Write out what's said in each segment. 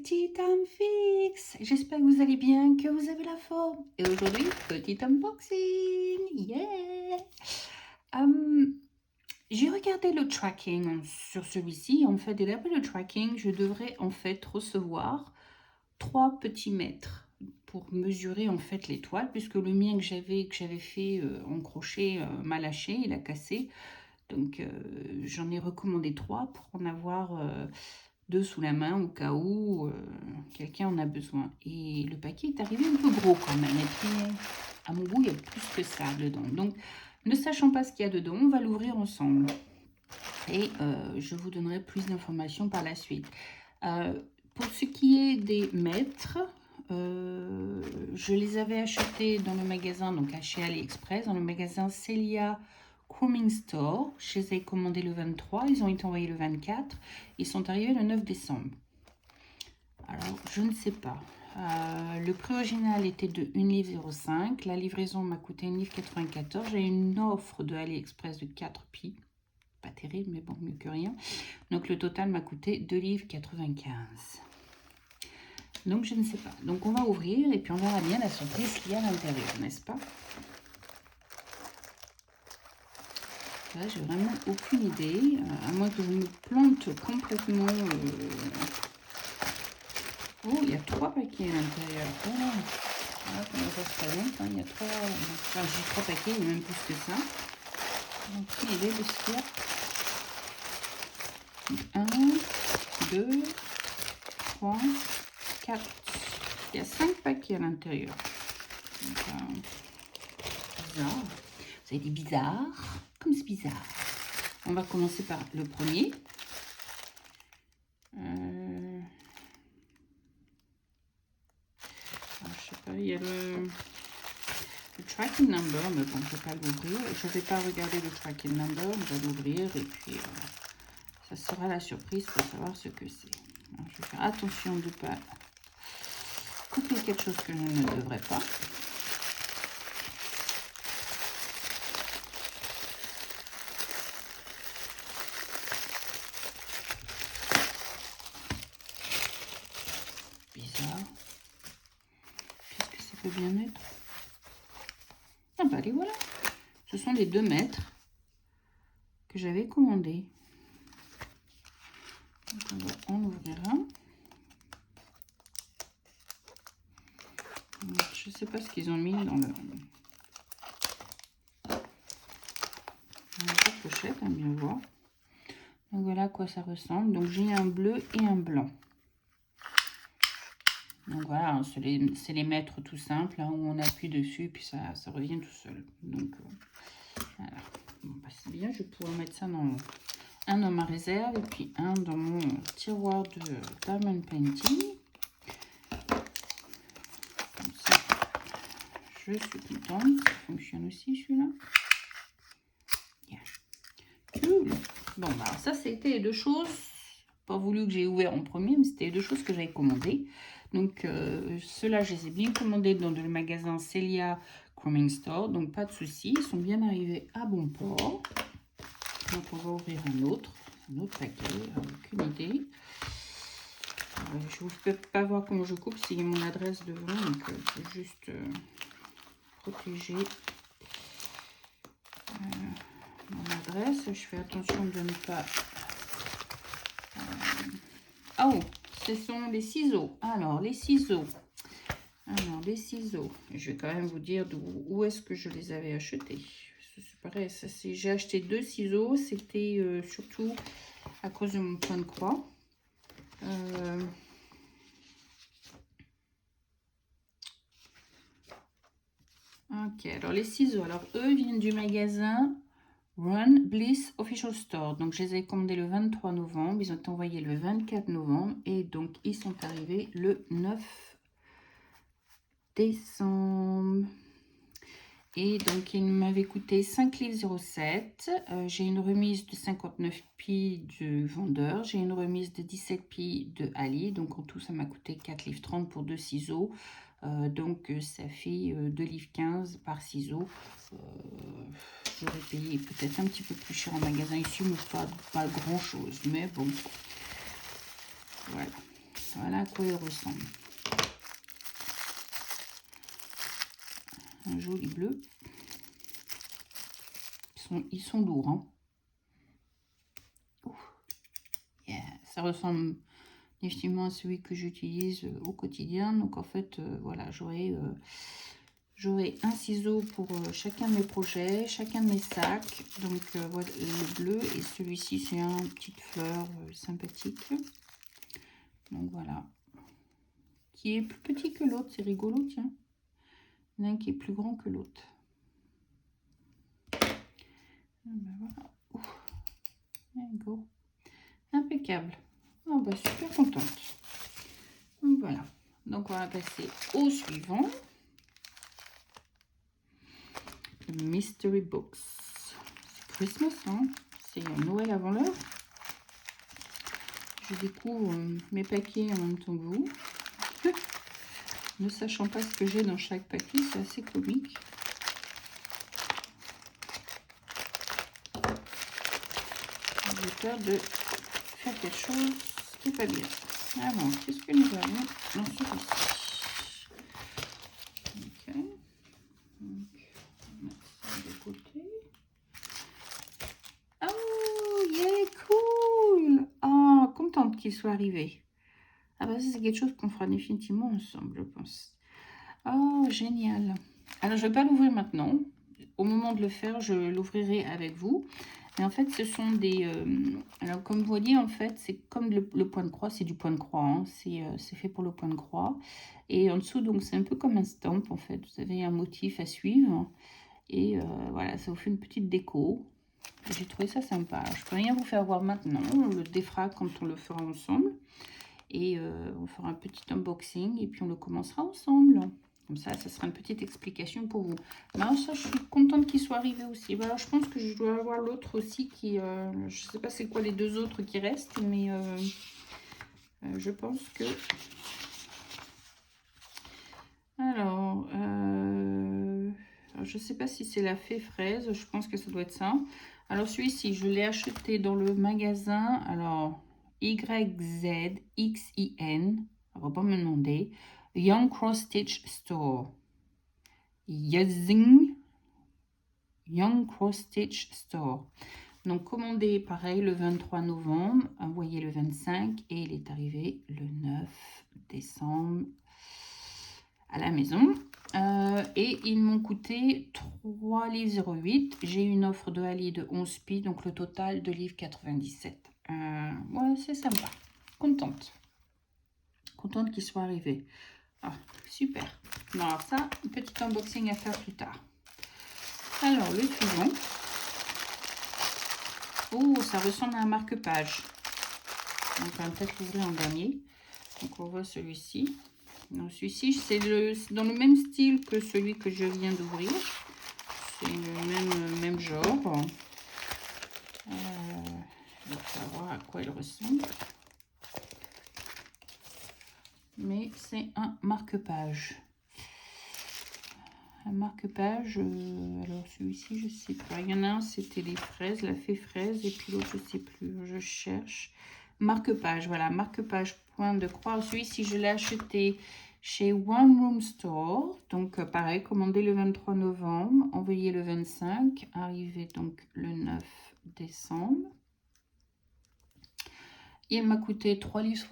petite âme fixe. J'espère que vous allez bien, que vous avez la forme. Et aujourd'hui, petit unboxing. Yeah! J'ai regardé le tracking sur celui-ci. En fait, d'après le tracking, je devrais en fait recevoir 3 petits mètres pour mesurer en fait l'étoile, puisque le mien que j'avais fait en crochet m'a lâché, il a cassé. Donc j'en ai recommandé 3 pour en avoir 2 sous la main au cas où quelqu'un en a besoin. Et le paquet est arrivé un peu gros quand même. Et puis à mon goût, il y a plus que ça dedans. Donc ne sachant pas ce qu'il y a dedans, on va l'ouvrir ensemble. Et je vous donnerai plus d'informations par la suite. Pour ce qui est des mètres, je les avais achetés dans le magasin, donc chez AliExpress, dans le magasin Celia Grooming Store. Je les ai commandés le 23, ils ont été envoyés le 24, ils sont arrivés le 9 décembre. Alors, je ne sais pas. Le prix original était de 1,05 livre. La livraison m'a coûté 1,94 livre. J'ai une offre de AliExpress de 4 pi. Pas terrible, mais bon, mieux que rien. Donc, le total m'a coûté 2,95 livres. Donc, je ne sais pas. Donc, on va ouvrir et puis on verra bien la surprise qu'il y a à l'intérieur, n'est-ce pas? Là, j'ai vraiment aucune idée. À moins que je me plante complètement. Oh, il y a 3 paquets à l'intérieur. Voilà. Voilà comment ça se présente. Hein. Il y a 3. Enfin, j'ai 3 paquets, il y a même plus que ça. Donc, aucune idée de ce qu'il y a. 1, 2, 3, 4. Il y a 5 paquets à l'intérieur. Bizarre. Vous avez des bizarres. Comme c'est bizarre. On va commencer par le premier. Je sais pas, il y a le tracking number, mais bon, je ne vais pas l'ouvrir. Je ne vais pas regarder le tracking number, on va l'ouvrir et puis ça sera la surprise pour savoir ce que c'est. Je vais faire attention de ne pas couper quelque chose que je ne devrais pas. Bizarre. Qu'est-ce que ça peut bien être? Ah bah allez, voilà. Ce sont les 2 mètres que j'avais commandés. Donc on va en ouvrir un. Je ne sais pas ce qu'ils ont mis dans la pochette, à bien voir. Donc voilà à quoi ça ressemble. Donc j'ai un bleu et un blanc. Donc voilà, c'est les mètres tout simples, hein, où on appuie dessus et puis ça revient tout seul. Donc voilà. Bon, bah, c'est bien, je vais pouvoir mettre ça dans un dans ma réserve et puis un dans mon tiroir de Diamond Painting. Comme ça, je suis contente. Ça fonctionne aussi celui-là. Yeah. Cool. Bon, bah ça c'était les 2 choses. Pas voulu que j'ai ouvert en premier, mais c'était les 2 choses que j'avais commandées. Donc ceux-là, je les ai bien commandés dans le magasin Celia Grooming Store. Donc pas de souci, ils sont bien arrivés à bon port. Donc on va ouvrir un autre paquet, aucune idée. Je ne peux pas voir comment je coupe s'il y a mon adresse devant, donc je peux juste protéger mon adresse. Je fais attention de ne pas... Oh, ce sont les ciseaux. Alors, les ciseaux. Je vais quand même vous dire où est-ce que je les avais achetés. C'est pareil, j'ai acheté 2 ciseaux. C'était surtout à cause de mon point de croix. Ok, alors les ciseaux. Alors, eux viennent du magasin Run Bliss Official Store. Donc, je les ai commandés le 23 novembre. Ils ont été envoyés le 24 novembre. Et donc, ils sont arrivés le 9 décembre. Et donc, il m'avait coûté 5,07 livres. J'ai une remise de 59 pi du vendeur. J'ai une remise de 17 pi de Ali. Donc, en tout, ça m'a coûté 4,30 livres pour 2 ciseaux. Donc, ça fait 2,15 livres par ciseau. J'aurais payé peut-être un petit peu plus cher en magasin ici, mais pas grand-chose. Mais bon, voilà. Voilà à quoi il ressemble. Un joli bleu. Ils sont lourds. Hein. Yeah. Ça ressemble définitivement à celui que j'utilise au quotidien. Donc en fait, voilà, j'aurai un ciseau pour chacun de mes projets, chacun de mes sacs. Donc voilà, le bleu, et celui-ci c'est un petite fleur sympathique. Donc voilà, qui est plus petit que l'autre, c'est rigolo, tiens. Il y en a un qui est plus grand que l'autre. Ben voilà. Ouf. There you go. Impeccable. Oh bah super contente. Donc voilà. Donc on va passer au suivant. Le Mystery Box. C'est Christmas, hein. C'est Noël avant l'heure. Je découvre mes paquets en même temps que vous. Ne sachant pas ce que j'ai dans chaque paquet, c'est assez comique. J'ai peur de faire quelque chose qui n'est pas bien. Alors, qu'est-ce que nous avons dans celui-ci? Ok. Donc, on met ça de côté. Oh, yeah, cool! Oh, contente qu'il soit arrivé. Ah bah ça, c'est quelque chose qu'on fera définitivement ensemble, je pense. Oh, génial. Alors, je ne vais pas l'ouvrir maintenant. Au moment de le faire, je l'ouvrirai avec vous. Mais en fait, ce sont des... alors, comme vous voyez, en fait, c'est comme le point de croix. C'est du point de croix. Hein. C'est fait pour le point de croix. Et en dessous, donc, c'est un peu comme un stamp, en fait. Vous avez un motif à suivre. Et voilà, ça vous fait une petite déco. J'ai trouvé ça sympa. Alors, je ne peux rien vous faire voir maintenant. On le défera quand on le fera ensemble. Et on fera un petit unboxing. Et puis, on le commencera ensemble. Comme ça sera une petite explication pour vous. Ben, ça, je suis contente qu'il soit arrivé aussi. Ben, alors, je pense que je dois avoir l'autre aussi qui... je ne sais pas c'est quoi les deux autres qui restent, mais je pense que... Alors, je ne sais pas si c'est la fée fraise. Je pense que ça doit être ça. Alors, celui-ci, je l'ai acheté dans le magasin. Alors, YZXIN. On va pas me demander. Young Cross Stitch Store. Young Cross Stitch Store. Donc commandé pareil le 23 novembre, envoyé le 25 et il est arrivé le 9 décembre à la maison. Et ils m'ont coûté 3,08 livres. J'ai eu une offre de Ali de 11 pi, donc le total de livres 97. Ouais, c'est sympa. Contente. Contente qu'il soit arrivé. Ah, super. Bon, alors ça, un petit unboxing à faire plus tard. Alors, le suivant. Oh, ça ressemble à un marque-page. Donc, on va peut-être l'ouvrir en dernier. Donc, on voit celui-ci. Donc, celui-ci, c'est dans le même style que celui que je viens d'ouvrir. C'est le même genre. On va voir à quoi il ressemble. Mais c'est un marque-page. Un marque-page, alors celui-ci, je sais pas. Il y en a un, c'était les fraises, la fée fraise, et puis l'autre, je sais plus. Je cherche. Marque-page, voilà, marque-page point de croix. Celui-ci, je l'ai acheté chez One Room Store. Donc, pareil, commandé le 23 novembre, envoyé le 25, arrivé donc le 9 décembre. Il m'a coûté 3,60 livres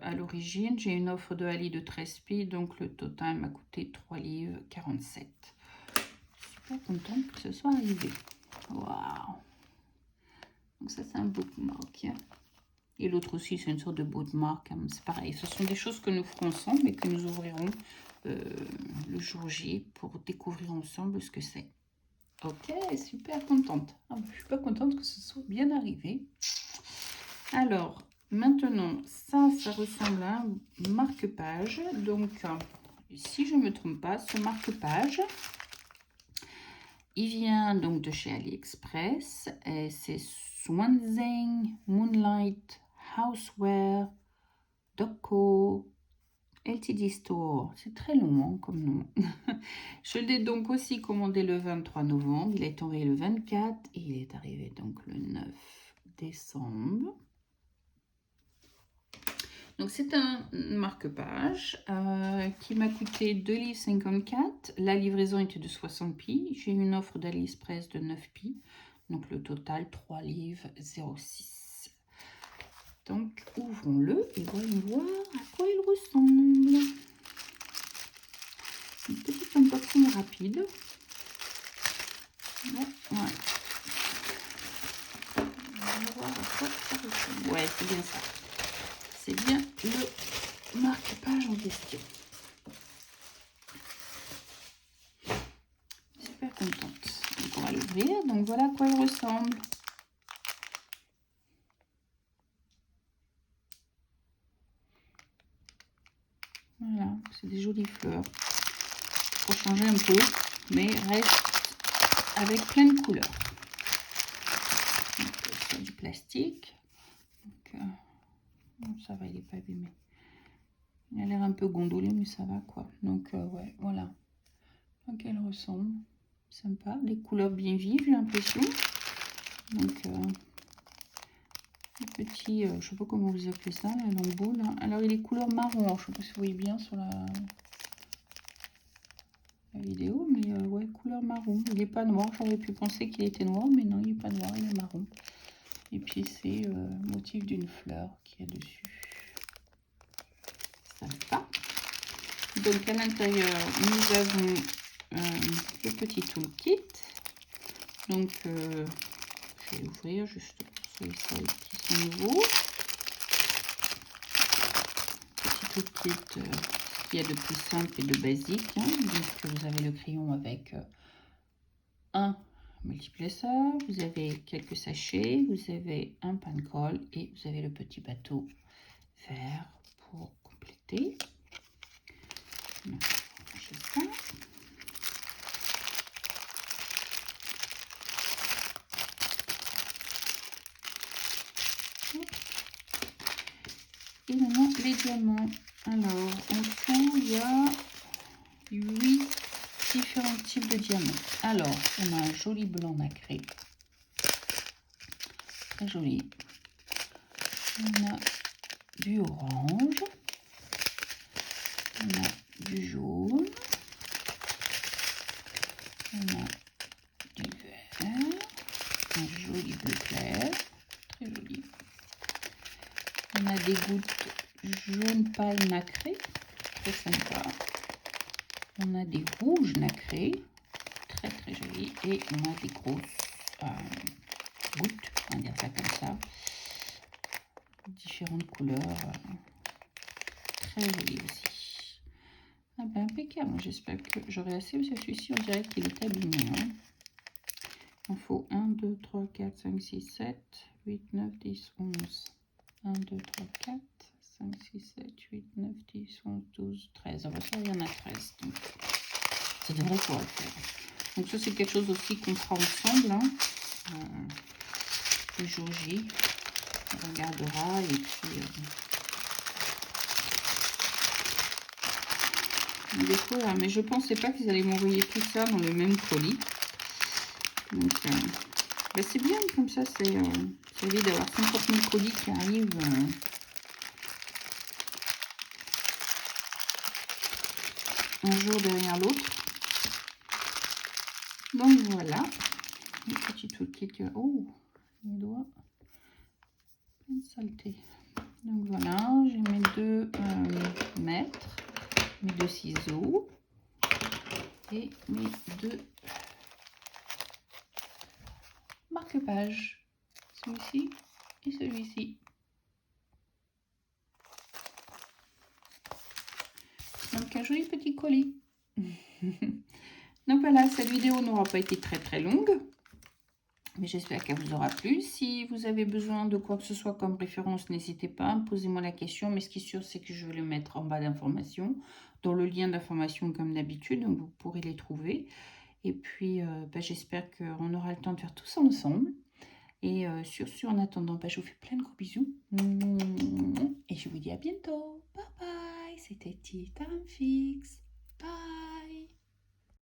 à l'origine. J'ai une offre de Ali de 13 pi, donc le total m'a coûté 3,47 livres. Super contente que ce soit arrivé. Waouh! Donc ça, c'est un bookmark. Et l'autre aussi, c'est une sorte de bookmark. C'est pareil, ce sont des choses que nous ferons ensemble et que nous ouvrirons le jour J pour découvrir ensemble ce que c'est. Ok, super contente. Ah, je suis pas contente que ce soit bien arrivé. Alors, maintenant, ça ressemble à un marque-page. Donc, si je ne me trompe pas, ce marque-page, il vient donc de chez AliExpress. Et c'est Swansea Moonlight Houseware Doco LTD Store. C'est très long hein, comme nom. Je l'ai donc aussi commandé le 23 novembre. Il est envoyé le 24 et il est arrivé donc le 9 décembre. Donc c'est un marque-page qui m'a coûté 2,54 livres. La livraison était de 60 pi. J'ai eu une offre d'AliExpress de 9 pi. Donc le total 3 livres 06. Donc ouvrons-le et voyons voir à quoi il ressemble. Une petite unboxing rapide. Ouais. On va voir à quoi ça ressemble. Ouais, c'est bien ça. C'est bien le marque-page en question. Super contente. Donc on va l'ouvrir. Donc voilà à quoi il ressemble. Voilà, c'est des jolies fleurs. Pour changer un peu, mais reste avec plein de couleurs. C'est du plastique. Donc, bon, ça va, il n'est pas abîmé. Il a l'air un peu gondolé, mais ça va quoi. Donc ouais, voilà. Donc elle ressemble. Sympa. Des couleurs bien vives, j'ai l'impression. Donc petit, je sais pas comment vous appelez ça, là, dans le bout. Là. Alors il est couleur marron. Je sais pas si vous voyez bien sur la vidéo, mais ouais, couleur marron. Il n'est pas noir. J'aurais pu penser qu'il était noir, mais non, il n'est pas noir, il est marron. Et puis c'est le motif d'une fleur qui est dessus. Sympa. Donc à l'intérieur, nous avons le petit toolkit. Donc je vais ouvrir juste pour ceux qui sont nouveaux. Petit toolkit qu'il y a de plus simple et de basique. Hein. Donc vous avez le crayon avec un multiplesseur, vous avez quelques sachets, vous avez un pain de colle et vous avez le petit bateau vert pour compléter. On va ranger ça. Et maintenant les diamants. Alors au fond il y a 8 différents types de diamants. Alors on a un joli blanc nacré, très joli. On a du orange, on a du jaune, on a du vert, un joli bleu clair, très joli. On a des gouttes jaune paille nacré, très sympa. On a des rouges nacrés, très très jolis. Et on a des grosses gouttes, on va dire ça comme ça. Différentes couleurs, très jolies aussi. Ah ben impeccable, j'espère que j'aurai assez, parce que celui-ci on dirait qu'il est abîmé. Hein. Il en faut 1, 2, 3, 4, 5, 6, 7, 8, 9, 10, 11. 1, 2, 3, 4, 5, 6, 7, 8, 9, 10, 11, 12, 13. Ah ben ça, il y en a 13. Donc, ça devrait pouvoir le faire. Donc ça, c'est quelque chose aussi qu'on fera ensemble. Hein. Le jour J, on regardera et puis... des fois, mais je pensais pas qu'ils allaient m'envoyer tout ça dans le même colis. Donc, ben c'est bien comme ça, c'est évite d'avoir 50 000 colis qui arrivent un jour derrière l'autre. Donc voilà, le petit toolkit. Oh, mes doigts, plein de saleté. Donc voilà, j'ai mes deux mètres, mes deux ciseaux et mes deux marque-pages, celui-ci et celui-ci. Donc un joli petit colis. Donc voilà, cette vidéo n'aura pas été très longue, mais j'espère qu'elle vous aura plu. Si vous avez besoin de quoi que ce soit comme référence, n'hésitez pas, posez-moi la question. Mais ce qui est sûr, c'est que je vais le mettre en bas d'informations, dans le lien d'information comme d'habitude, donc vous pourrez les trouver. Et puis, j'espère qu'on aura le temps de faire tout ça ensemble. Et sur ce, en attendant, je vous fais plein de gros bisous. Et je vous dis à bientôt. Bye bye, c'était Tea Time Fix.